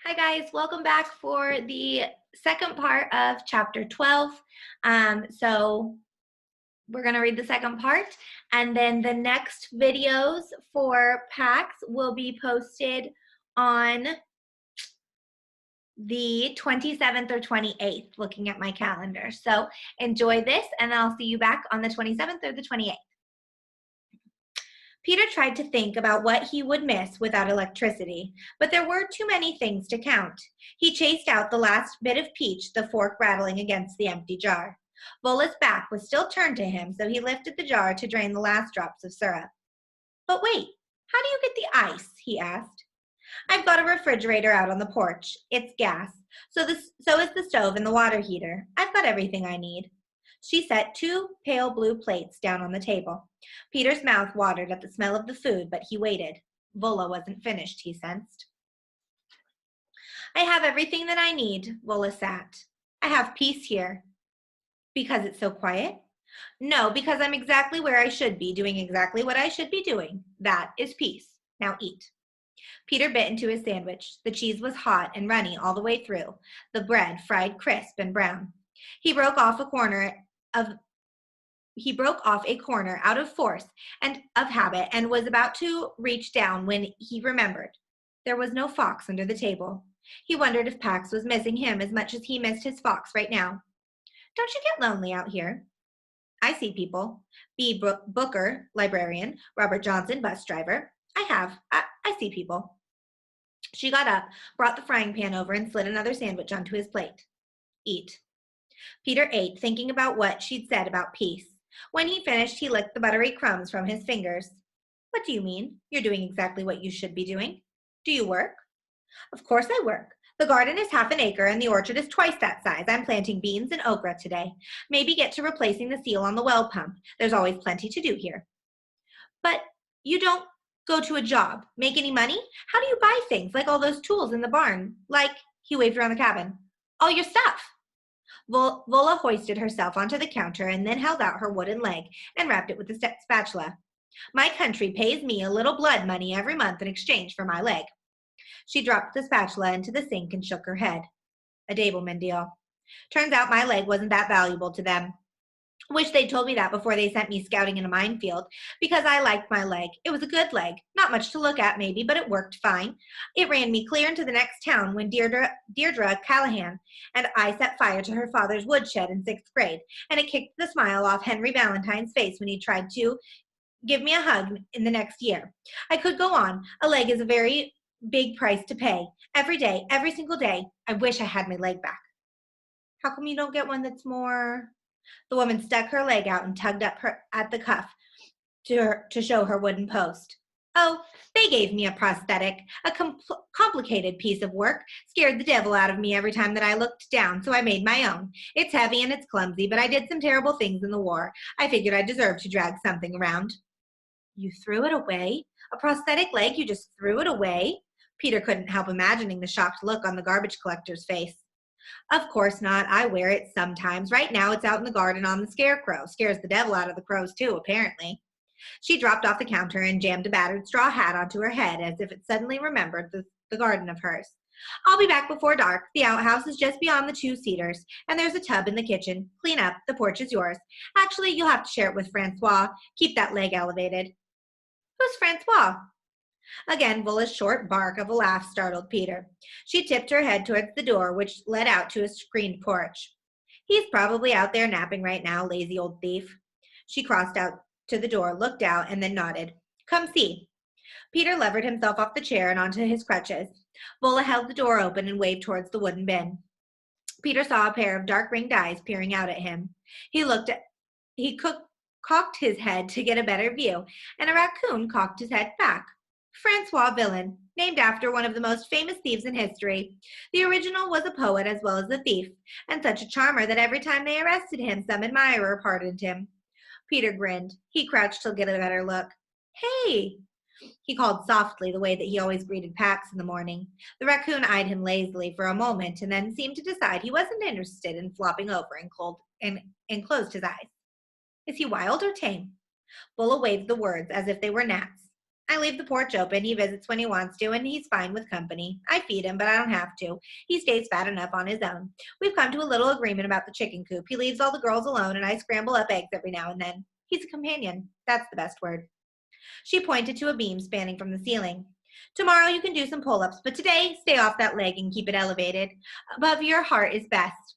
Hi guys, welcome back for the second part of chapter 12. So we're going to read the second part, and then the next videos for Pax will be posted on the 27th or 28th, looking at my calendar. So enjoy this, and I'll see you back on the 27th or the 28th. Peter tried to think about what he would miss without electricity, but there were too many things to count. He chased out the last bit of peach, the fork rattling against the empty jar. Vola's back was still turned to him, so he lifted the jar to drain the last drops of syrup. But wait, how do you get the ice? He asked. I've got a refrigerator out on the porch. It's gas. So is the stove and the water heater. I've got everything I need. She set two pale blue plates down on the table. Peter's mouth watered at the smell of the food, but he waited. Vola wasn't finished, he sensed. I have everything that I need, Vola sat. I have peace here. Because it's so quiet? No, because I'm exactly where I should be, doing exactly what I should be doing. That is peace. Now eat. Peter bit into his sandwich. The cheese was hot and runny all the way through, the bread fried crisp and brown. He broke off a corner out of force and of habit and was about to reach down when he remembered. There was no fox under the table. He wondered if Pax was missing him as much as he missed his fox right now. Don't you get lonely out here? I see people. B. Booker, librarian. Robert Johnson, bus driver. I see people. She got up, brought the frying pan over, and slid another sandwich onto his plate. Eat. Peter ate, thinking about what she'd said about peace. When he finished, he licked the buttery crumbs from his fingers. What do you mean? You're doing exactly what you should be doing. Do you work? Of course I work. The garden is 1/2 acre and the orchard is twice that size. I'm planting beans and okra today. Maybe get to replacing the seal on the well pump. There's always plenty to do here. But you don't go to a job, make any money? How do you buy things like all those tools in the barn? Like, he waved around the cabin, all your stuff. Vola hoisted herself onto the counter and then held out her wooden leg and wrapped it with a spatula. My country pays me a little blood money every month in exchange for my leg. She dropped the spatula into the sink and shook her head. A Dableman deal. Turns out my leg wasn't that valuable to them. Wish they'd told me that before they sent me scouting in a minefield, because I liked my leg. It was a good leg. Not much to look at, maybe, but it worked fine. It ran me clear into the next town when Deirdre Callahan and I set fire to her father's woodshed in 6th grade, and it kicked the smile off Henry Valentine's face when he tried to give me a hug in the next year. I could go on. A leg is a very big price to pay. Every day, every single day. I wish I had my leg back. How come you don't get one that's more... The woman stuck her leg out and tugged up at the cuff to show her wooden post. Oh, they gave me a prosthetic, a complicated piece of work. Scared the devil out of me every time that I looked down, so I made my own. It's heavy and it's clumsy, but I did some terrible things in the war. I figured I deserved to drag something around. You threw it away? A prosthetic leg? You just threw it away? Peter couldn't help imagining the shocked look on the garbage collector's face. Of course not. I wear it sometimes. Right now it's out in the garden on the scarecrow. Scares the devil out of the crows too, apparently. She dropped off the counter and jammed a battered straw hat onto her head as if it suddenly remembered the garden of hers. I'll be back before dark. The outhouse is just beyond the 2 cedars, and there's a tub in the kitchen. Clean up. The porch is yours. Actually, you'll have to share it with Francois. Keep that leg elevated. Who's Francois? Again, Vola's short bark of a laugh startled Peter. She tipped her head towards the door, which led out to a screened porch. He's probably out there napping right now, lazy old thief. She crossed out to the door, looked out, and then nodded. Come see. Peter levered himself off the chair and onto his crutches. Vola held the door open and waved towards the wooden bin. Peter saw a pair of dark-ringed eyes peering out at him. He cocked his head to get a better view, and a raccoon cocked his head back. Francois Villain, named after one of the most famous thieves in history. The original was a poet as well as a thief, and such a charmer that every time they arrested him, some admirer pardoned him. Peter grinned. He crouched to get a better look. Hey! He called softly, the way that he always greeted Pax in the morning. The raccoon eyed him lazily for a moment and then seemed to decide he wasn't interested in flopping over and closed his eyes. Is he wild or tame? Vola waved the words as if they were gnats. I leave the porch open. He visits when he wants to, and he's fine with company. I feed him, but I don't have to. He stays fat enough on his own. We've come to a little agreement about the chicken coop. He leaves all the girls alone, and I scramble up eggs every now and then. He's a companion. That's the best word. She pointed to a beam spanning from the ceiling. Tomorrow you can do some pull-ups, but today stay off that leg and keep it elevated. Above your heart is best.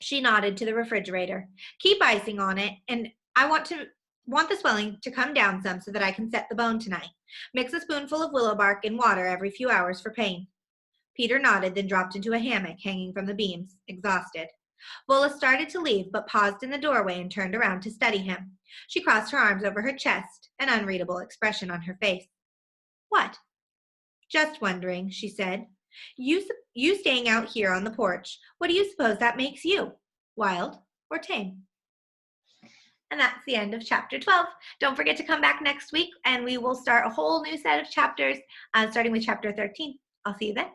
She nodded to the refrigerator. Keep icing on it, and I want the swelling to come down some so that I can set the bone tonight. Mix a spoonful of willow bark in water every few hours for pain. Peter nodded, then dropped into a hammock hanging from the beams, exhausted. Vola started to leave, but paused in the doorway and turned around to study him. She crossed her arms over her chest, an unreadable expression on her face. What? Just wondering, she said. You staying out here on the porch, what do you suppose that makes you? Wild or tame? And that's the end of chapter 12. Don't forget to come back next week, and we will start a whole new set of chapters, starting with chapter 13. I'll see you then.